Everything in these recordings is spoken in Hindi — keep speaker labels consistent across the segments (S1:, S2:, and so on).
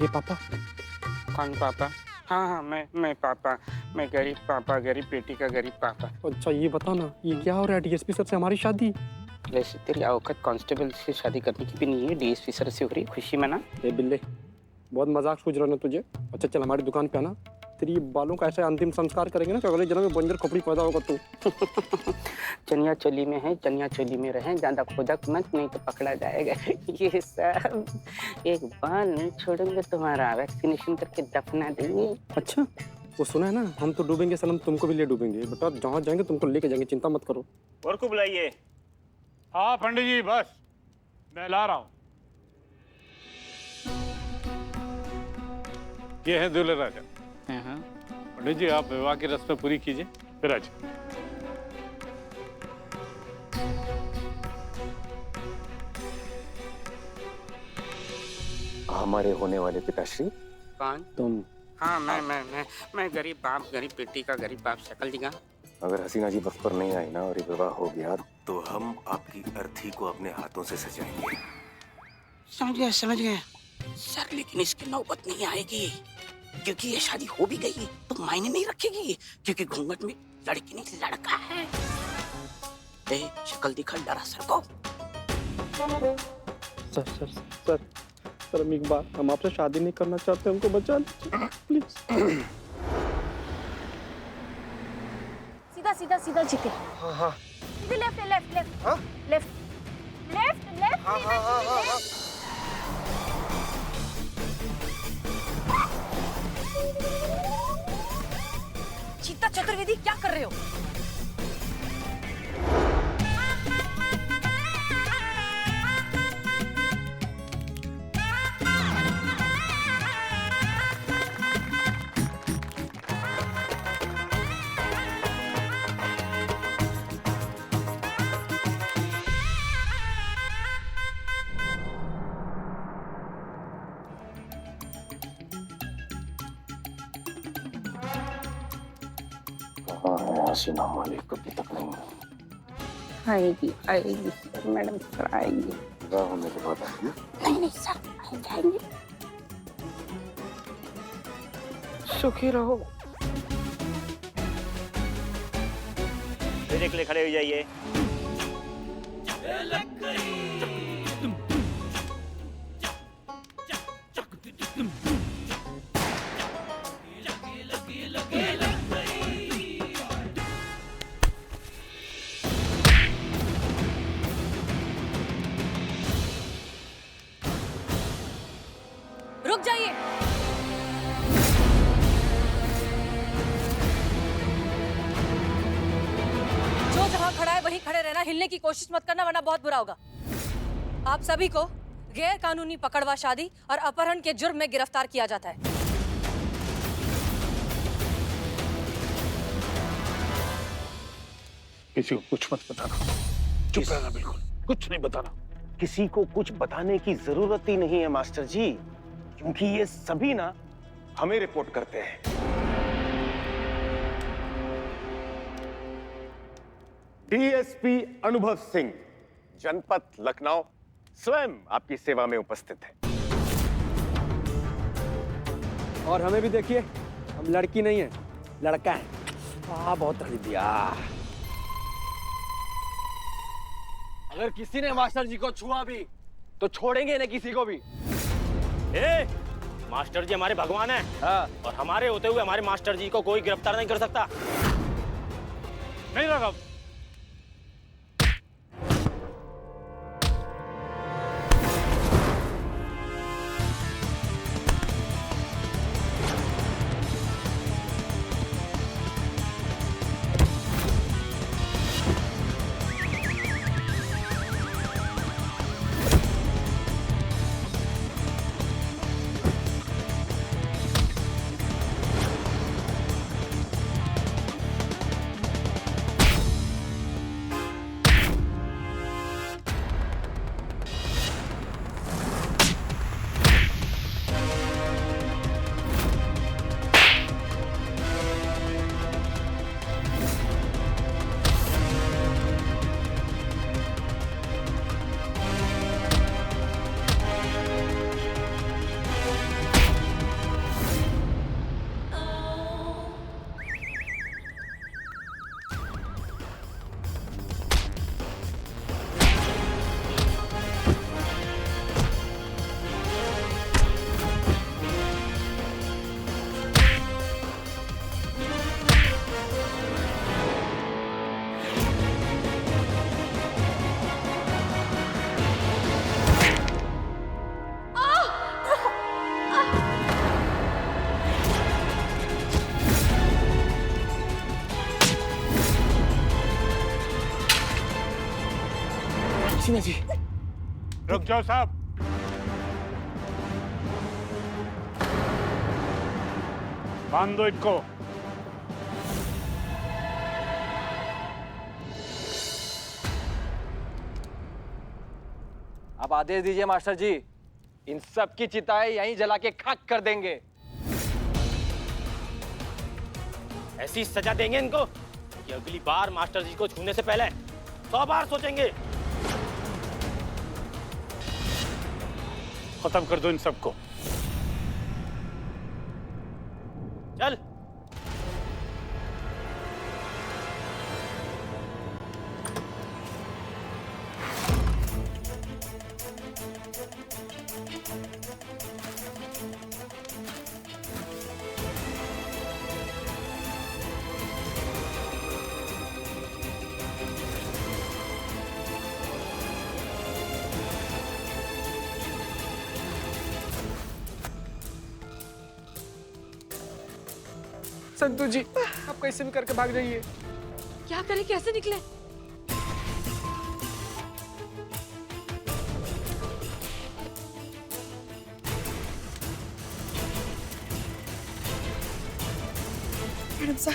S1: ये पापा।
S2: कौन पापा? हाँ हाँ, मैं पापा। मैं गरीब पापा, गरीब बेटी का गरीब पापा।
S1: अच्छा ये बता ना, ये क्या हो रहा है? डीएसपी सर से हमारी शादी?
S2: वैसे तेरी औकात कांस्टेबल से शादी करने की भी नहीं है, डीएसपी सर से हो रही, खुशी मना।
S1: ए बिल्ले, बहुत मजाक सूझ रहा ना तुझे? अच्छा चल हमारी दुकान पे आना, तेरी बालों का ऐसा अंतिम संस्कार करेंगे ना कि अगले जन्म में बंजर खोपड़ी पैदा होगा तू।
S2: चनिया चोली में है, चनिया चोली में रहे, ज्यादा खोदक मत, नहीं तो पकड़ा जाएगा। ये सब एक बाल नहीं छोड़ेंगे तुम्हारा, वैक्सीनेशन करके दफना देंगे।
S1: अच्छा वो सुना है ना, हम तो डूबेंगे सनम, तुमको भी ले डूबेंगे बेटा, जहाँ जाएंगे तुमको लेके जाएंगे, चिंता मत करो।
S3: और को बुलाइए।
S4: हाँ पंडित जी, बस मैं ला रहा हूँ। ये है दूल्हे राजा। पंडित जी आप विवाह की रस्में पूरी कीजिए, फिर आज।
S3: हमारे होने वाले पिताश्री।
S2: कौन?
S1: तुम?
S2: हाँ मैं गरीब बाप, गरीब बेटी का गरीब बाप। शक्ल दिखा।
S3: अगर हसीना जी वक्त पर नहीं आई ना और ये विवाह हो गया तो हम आपकी अर्थी को अपने हाथों से सजाएंगे।
S2: समझ गया सर, लेकिन इसकी नौबत नहीं आएगी, क्योंकि ये शादी हो भी गई तो मायने नहीं रखेगी, क्योंकि घूंघट में लड़की नहीं लड़का है। शक्ल दिखा, डरा सर को।
S1: सर सर सर सर हम एक बार, हम आपसे शादी नहीं करना चाहते, हमको बचा लीजिए प्लीज।
S5: सीधा सीधा सीधा जीते।
S1: हाँ हाँ
S5: सीधे लेफ्ट लेफ्ट लेफ्ट
S1: हाँ
S5: लेफ्ट लेफ्ट लेफ्ट।
S1: हाँ हाँ हाँ हाँ हाँ।
S5: चीता चतुर्वेदी क्या कर रहे हो?
S3: कहाँ है हसीना मालिक? अभी तक नहीं
S2: आएगी सर, मैडम सर आएगी।
S3: विवाह होने के बाद आएगी।
S2: नहीं सर, आ जाएंगे। सुखी रहो।
S3: के लिए खड़े हो जाइए।
S5: रुक जाइए। जो जहां खड़ा है वहीं खड़े रहना, हिलने की कोशिश मत करना वरना बहुत बुरा होगा। आप सभी को गैर कानूनी पकड़वा शादी और अपहरण के जुर्म में गिरफ्तार किया जाता है।
S4: किसी को कुछ मत बताना, चुप रहना, बिल्कुल कुछ नहीं बताना।
S3: किसी को कुछ बताने की जरूरत ही नहीं है मास्टर जी, क्योंकि ये सभी ना हमें रिपोर्ट करते हैं। डीएसपी अनुभव सिंह, जनपद लखनऊ, स्वयं आपकी सेवा में उपस्थित है।
S1: और हमें भी देखिए, हम लड़की नहीं है, लड़का है। बहुत तकलीफ दिया।
S6: अगर किसी ने मास्टर जी को छुआ भी तो छोड़ेंगे ना किसी को भी।
S7: मास्टर जी हमारे भगवान हैं।
S6: हाँ।
S7: और हमारे होते हुए हमारे मास्टर जी को कोई गिरफ्तार नहीं कर सकता।
S4: नहीं रखा।
S6: हसीना जी।
S4: रुक जाओ साहब। बांध दो इनको।
S6: आप आदेश दीजिए मास्टर जी, इन सब की चिताएं यहीं जला के खाक कर देंगे।
S7: ऐसी सजा देंगे इनको कि अगली बार मास्टर जी को छूने से पहले 100 बार सोचेंगे।
S4: खत्म कर दो इन सबको।
S7: चल।
S1: संतू जी, आप कैसे भी करके भाग जाइए।
S5: क्या करें, कैसे निकले?
S8: मैडम सर,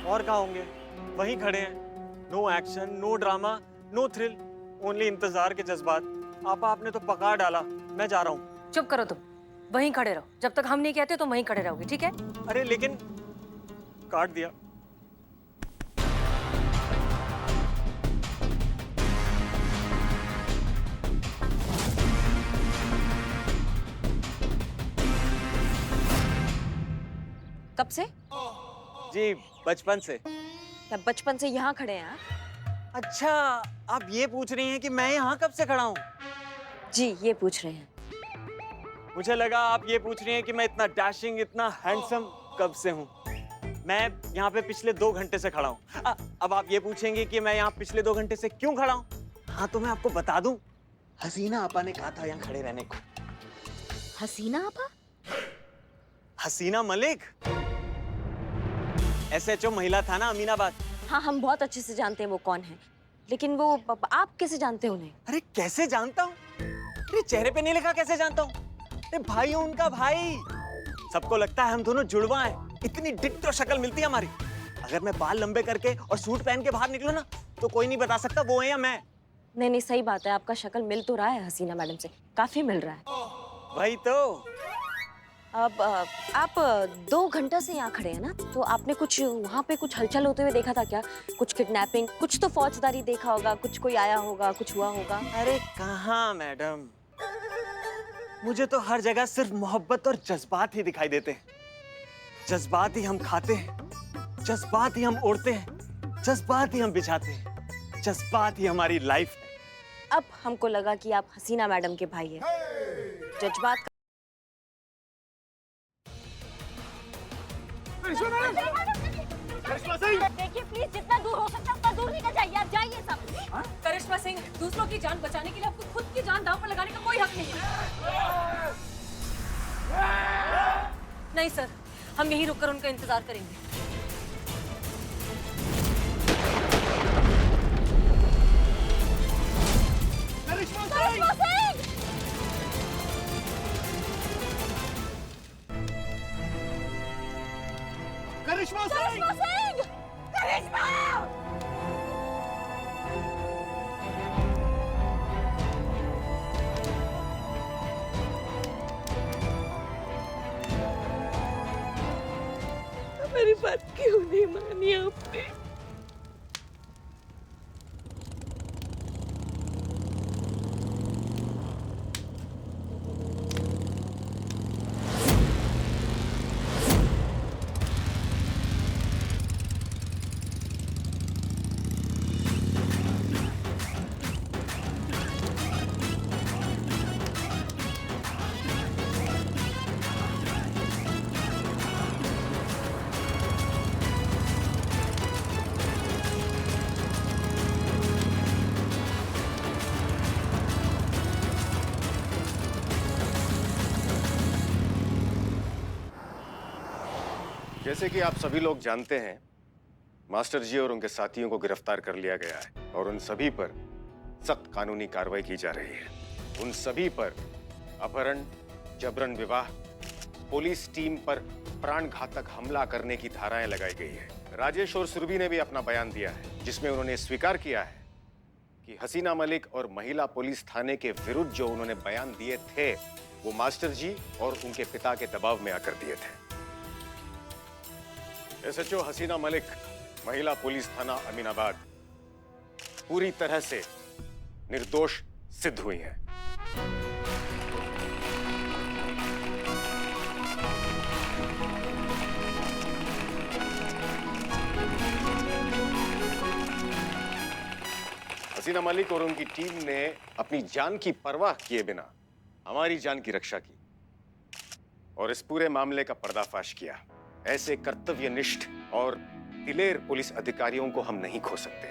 S9: और कहाँ होंगे? वहीं खड़े हैं। No action, no drama, no thrill, only इंतजार के जज्बात। आपा आपने तो पका डाला, मैं जा रहा हूँ।
S5: चुप करो तुम, वहीं खड़े रहो। जब तक हम नहीं कहते तुम वहीं खड़े रहोगे, ठीक है?
S9: अरे लेकिन काट दिया।
S8: कब से?
S9: जी बचपन से।
S8: क्या बचपन से यहाँ खड़े हैं आप?
S9: अच्छा, आप ये पूछ रही हैं कि मैं यहाँ कब से खड़ा हूँ?
S8: जी ये पूछ रहे हैं।
S9: मुझे लगा आप ये पूछ रही हैं कि मैं इतना डैशिंग, इतना हैंडसम कब से हूँ। मैं यहाँ पे पिछले 2 घंटे से खड़ा हूँ। अब आप ये पूछेंगे कि मैं यहाँ पिछले 2 घंटे से क्यों खड़ा हूँ? हाँ तो मैं आपको बता दूं, हसीना आपा ने कहा था यहाँ खड़े रहने को।
S8: हसीना आपा?
S9: हसीना मलिक, SHO महिला था ना अमीनाबाद।
S8: हाँ हम बहुत अच्छे से जानते हैं वो कौन है, लेकिन वो आप कैसे जानते हैं उन्हें?
S9: अरे कैसे जानता हूँ? अरे चेहरे पे नहीं लिखा, कैसे जानता हूँ? अरे भाई हूँ उनका भाई। सबको लगता है हम दोनों जुड़वा हैं, इतनी डिट्टो शक्ल मिलती है हमारी। अगर मैं बाल लंबे करके और सूट पहन के बाहर निकलूं ना, तो कोई नहीं बता सकता वो है या मैं।
S8: नहीं नहीं सही बात है, आपका शक्ल मिल तो रहा है हसीना मैडम से, काफी मिल रहा है।
S9: वही तो।
S8: अब आप 2 घंटा से यहाँ खड़े हैं ना, तो आपने कुछ वहाँ पे कुछ हलचल होते हुए देखा था क्या? कुछ किडनैपिंग, कुछ तो फौजदारी देखा होगा, कुछ कोई आया होगा, कुछ हुआ होगा।
S9: अरे कहाँ मैडम, मुझे तो हर जगह सिर्फ मोहब्बत और जज्बात ही दिखाई देते हैं। जज्बात ही हम खाते हैं, जज्बात ही हम ओढ़ते हैं, जज्बात ही हम बिछाते हैं, जज्बात ही हमारी लाइफ है।
S8: अब हमको लगा कि आप हसीना मैडम के भाई हैं। जज्बात
S5: देखिए प्लीज, जितना दूर हो सकता है उतना दूर निकल जाइए। आप जाइए सब। करिश्मा सिंह, दूसरों की जान बचाने के लिए आपको खुद की जान दांव पर लगाने का कोई हक नहीं है। नहीं सर, हम यहीं रुककर उनका इंतजार करेंगे। करिश्मा सिंह!
S3: करिश्मा सिंह!
S5: करिश्मा!
S8: मेरी बात क्यों नहीं मानी आपने?
S3: जैसे कि आप सभी लोग जानते हैं, मास्टर जी और उनके साथियों को गिरफ्तार कर लिया गया है और उन सभी पर सख्त कानूनी कार्रवाई की जा रही है। उन सभी पर अपहरण, जबरन विवाह, पुलिस टीम पर प्राणघातक हमला करने की धाराएं लगाई गई है। राजेश और सुरभि ने भी अपना बयान दिया है, जिसमें उन्होंने स्वीकार किया है कि हसीना मलिक और महिला पुलिस थाने के विरुद्ध जो उन्होंने बयान दिए थे, वो मास्टर जी और उनके पिता के दबाव में आकर दिए थे। एसएचओ हसीना मलिक, महिला पुलिस थाना अमीनाबाद, पूरी तरह से निर्दोष सिद्ध हुई हैं। हसीना मलिक और उनकी टीम ने अपनी जान की परवाह किए बिना हमारी जान की रक्षा की और इस पूरे मामले का पर्दाफाश किया। ऐसे कर्तव्यनिष्ठ और दिलेर पुलिस अधिकारियों को हम नहीं खो सकते।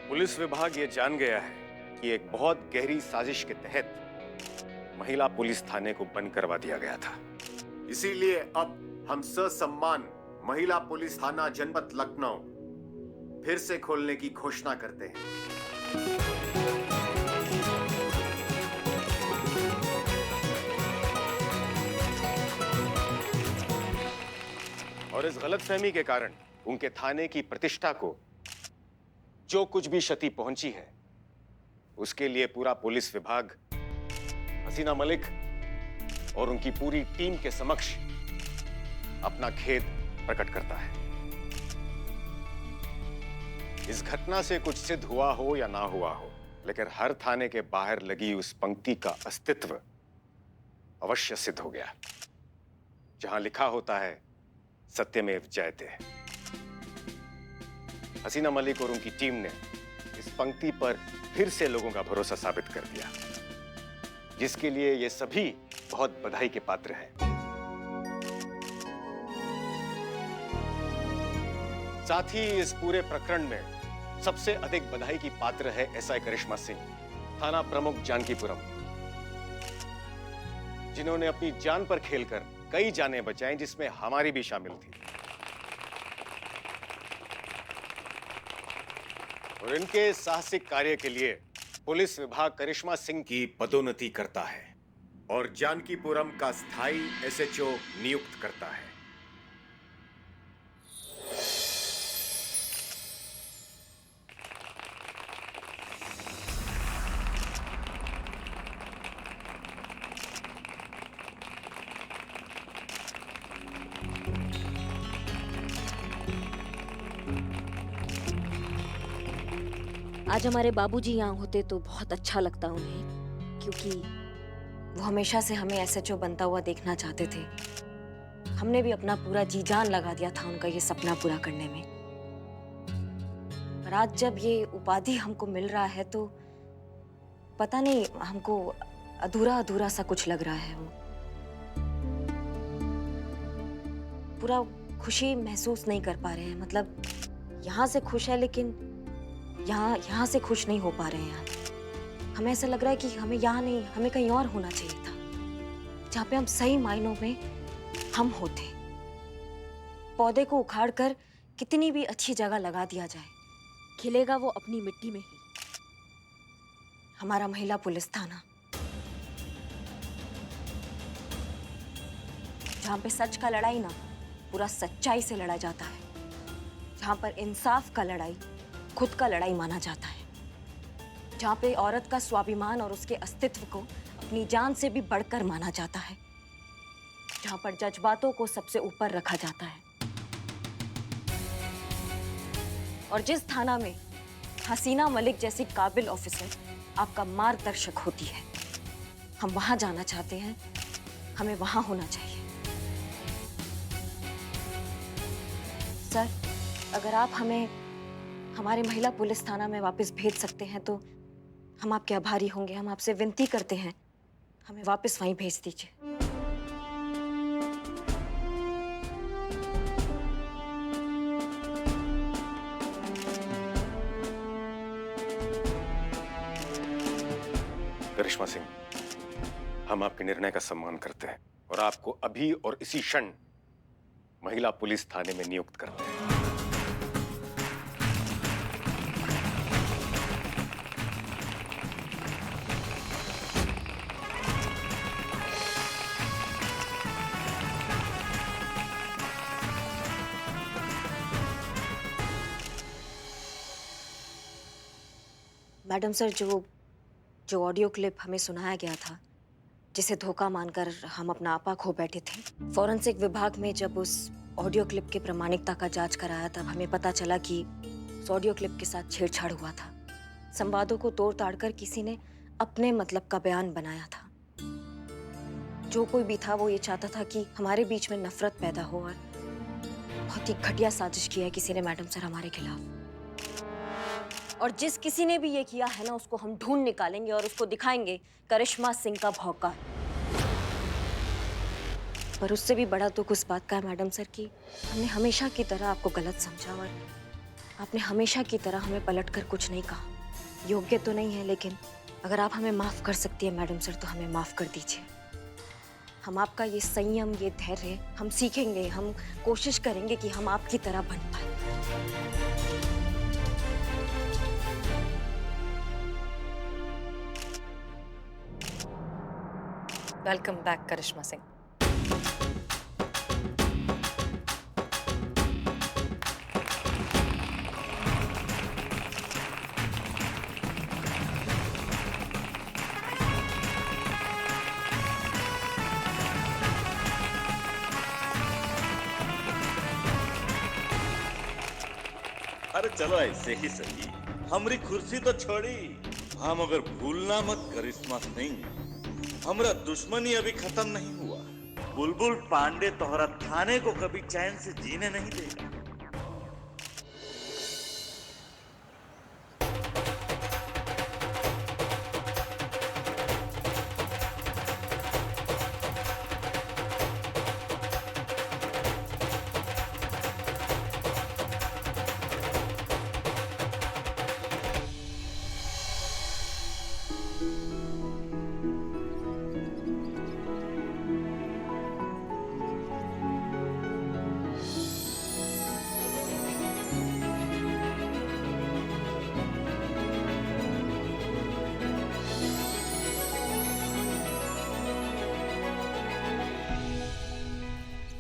S3: पुलिस विभाग ये जान गया है कि एक बहुत गहरी साजिश के तहत महिला पुलिस थाने को बंद करवा दिया गया था। इसीलिए अब हम ससम्मान महिला पुलिस थाना जनपद लखनऊ फिर से खोलने की घोषणा करते हैं। और इस गलतफहमी के कारण उनके थाने की प्रतिष्ठा को जो कुछ भी क्षति पहुंची है, उसके लिए पूरा पुलिस विभाग हसीना मलिक और उनकी पूरी टीम के समक्ष अपना खेद प्रकट करता है। इस घटना से कुछ सिद्ध हुआ हो या ना हुआ हो, लेकिन हर थाने के बाहर लगी उस पंक्ति का अस्तित्व अवश्य सिद्ध हो गया, जहां लिखा होता है सत्यमेव जयते। हसीना मलिक और उनकी टीम ने इस पंक्ति पर फिर से लोगों का भरोसा साबित कर दिया, जिसके लिए ये सभी बहुत बधाई के पात्र हैं। साथ ही इस पूरे प्रकरण में सबसे अधिक बधाई की पात्र है एसआई करिश्मा सिंह, थाना प्रमुख जानकीपुरम, जिन्होंने अपनी जान पर खेलकर कई जानें बचाई, जिसमें हमारी भी शामिल थी। और इनके साहसिक कार्य के लिए पुलिस विभाग करिश्मा सिंह की पदोन्नति करता है और जानकीपुरम का स्थायी एसएचओ नियुक्त करता है।
S8: आज हमारे बाबूजी यहाँ होते तो बहुत अच्छा लगता उन्हें, क्योंकि वो हमेशा से हमें एसएचओ बनता हुआ देखना चाहते थे। हमने भी अपना पूरा जी जान लगा दिया था उनका ये सपना पूरा करने में। पर आज जब ये उपाधि हमको मिल रहा है तो पता नहीं, हमको अधूरा अधूरा सा कुछ लग रहा है। वो पूरा खुशी महसूस नहीं कर पा रहे हैं। मतलब यहाँ से खुश है, लेकिन यहाँ से खुश नहीं हो पा रहे हैं। हमें ऐसा लग रहा है कि हमें यहाँ नहीं, हमें कहीं और होना चाहिए था, जहाँ पे हम सही मायनों में हम होते। पौधे को उखाड़कर कितनी भी अच्छी जगह लगा दिया जाए, खिलेगा वो अपनी मिट्टी में ही। हमारा महिला पुलिस थाना, जहाँ पे सच का लड़ाई ना पूरा सच्चाई से लड़ा जाता है, जहाँ पर इंसाफ का लड़ाई खुद का लड़ाई माना जाता है, जहाँ पे औरत का स्वाभिमान और उसके अस्तित्व को अपनी जान से भी बढ़कर माना जाता है, जहाँ पर जज्बातों को सबसे ऊपर रखा जाता है। और जिस थाना में हसीना मलिक जैसी काबिल ऑफिसर आपका मार्गदर्शक होती है, हम वहां जाना चाहते हैं। हमें वहां होना चाहिए। सर, अगर आप हमें हमारे महिला पुलिस थाना में वापस भेज सकते हैं तो हम आपके आभारी होंगे। हम आपसे विनती करते हैं, हमें वापस वहीं भेज दीजिए।
S3: करिश्मा सिंह, हम आपके निर्णय का सम्मान करते हैं और आपको अभी और इसी क्षण महिला पुलिस थाने में नियुक्त करते हैं।
S8: मैडम सर, जो ऑडियो क्लिप हमें सुनाया गया था, जिसे धोखा मानकर हम अपना आपा खो बैठे थे, फॉरेंसिक विभाग में जब उस ऑडियो क्लिप की प्रामाणिकता का जांच कराया तब हमें पता चला कि उस ऑडियो क्लिप के साथ छेड़छाड़ हुआ था। संवादों को तोड़ ताड़ कर किसी ने अपने मतलब का बयान बनाया था। जो कोई भी था वो ये चाहता था कि हमारे बीच में नफरत पैदा हो, और बहुत ही घटिया साजिश की है किसी ने मैडम सर हमारे खिलाफ। और जिस किसी ने भी ये किया है ना, उसको हम ढूंढ निकालेंगे और उसको दिखाएंगे करिश्मा सिंह का भौकाल। पर उससे भी बड़ा दुख उस बात का है मैडम सर कि हमने हमेशा की तरह आपको गलत समझा, और आपने हमेशा की तरह हमें पलटकर कुछ नहीं कहा। योग्य तो नहीं है, लेकिन अगर आप हमें माफ कर सकती है मैडम सर तो हमें माफ कर दीजिए। हम आपका ये संयम, ये धैर्य हम सीखेंगे, हम कोशिश करेंगे कि हम आपकी तरह बन पाए।
S5: वेलकम बैक करिश्मा सिंह।
S10: अरे चलो ऐसे ही सही, हमारी कुर्सी तो छोड़ी, हम अगर भूलना मत करिश्मा सिंह, हमरा दुश्मनी अभी खत्म नहीं हुआ। बुलबुल पांडे तोहरा थाने को कभी चैन से जीने नहीं देगा।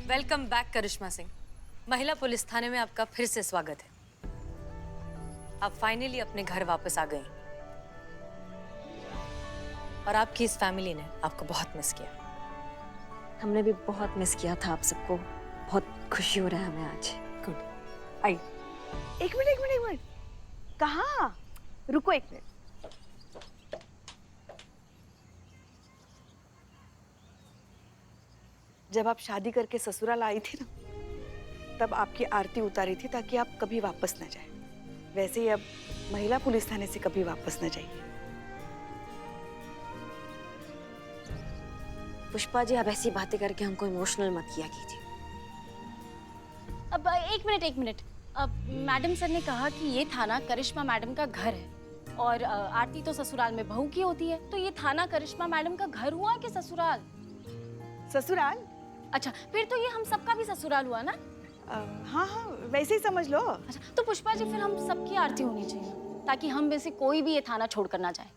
S5: वेलकम बैक करिश्मा सिंह। महिला पुलिस थाने में आपका फिर से स्वागत है। आप फाइनली अपने घर वापस आ गई, और आपकी इस फैमिली ने आपको बहुत मिस किया।
S8: हमने भी बहुत मिस किया था आप सबको। बहुत खुशी हो रहा है हमें आज।
S5: गुड। आई
S11: एक मिनट कहाँ? रुको एक मिनट। जब आप शादी करके ससुराल आई थी ना, तब आपकी आरती उतारी थी ताकि आप कभी वापस न जाए। वैसे ही अब महिला पुलिस थाने से कभी वापस न जाइए।
S8: पुष्पा जी, अब ऐसी बातें करके हमको इमोशनल मत किया कीजिए।
S12: अब एक मिनट। अब मैडम सर ने कहा कि ये थाना करिश्मा मैडम का घर है, और आरती तो ससुराल में बहू की होती है, तो ये थाना करिश्मा मैडम का घर हुआ कि ससुराल?
S11: ससुराल?
S12: अच्छा, फिर तो ये हम सबका भी ससुराल हुआ ना?
S11: हाँ, वैसे ही समझ लो।
S12: अच्छा, तो पुष्पा जी फिर हम सबकी आरती होनी चाहिए, ताकि हम में से कोई भी ये थाना छोड़कर ना जाए।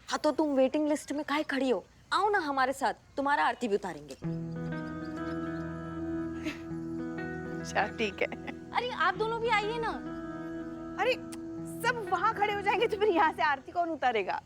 S8: हाँ, तो तुम वेटिंग लिस्ट में काहे खड़ी हो? आओ ना हमारे साथ, तुम्हारा आरती भी उतारेंगे।
S11: अच्छा ठीक है।
S12: अरे आप दोनों भी आइए ना।
S11: अरे सब वहाँ खड़े हो जाएंगे तो फिर यहाँ से आरती कौन उतारेगा?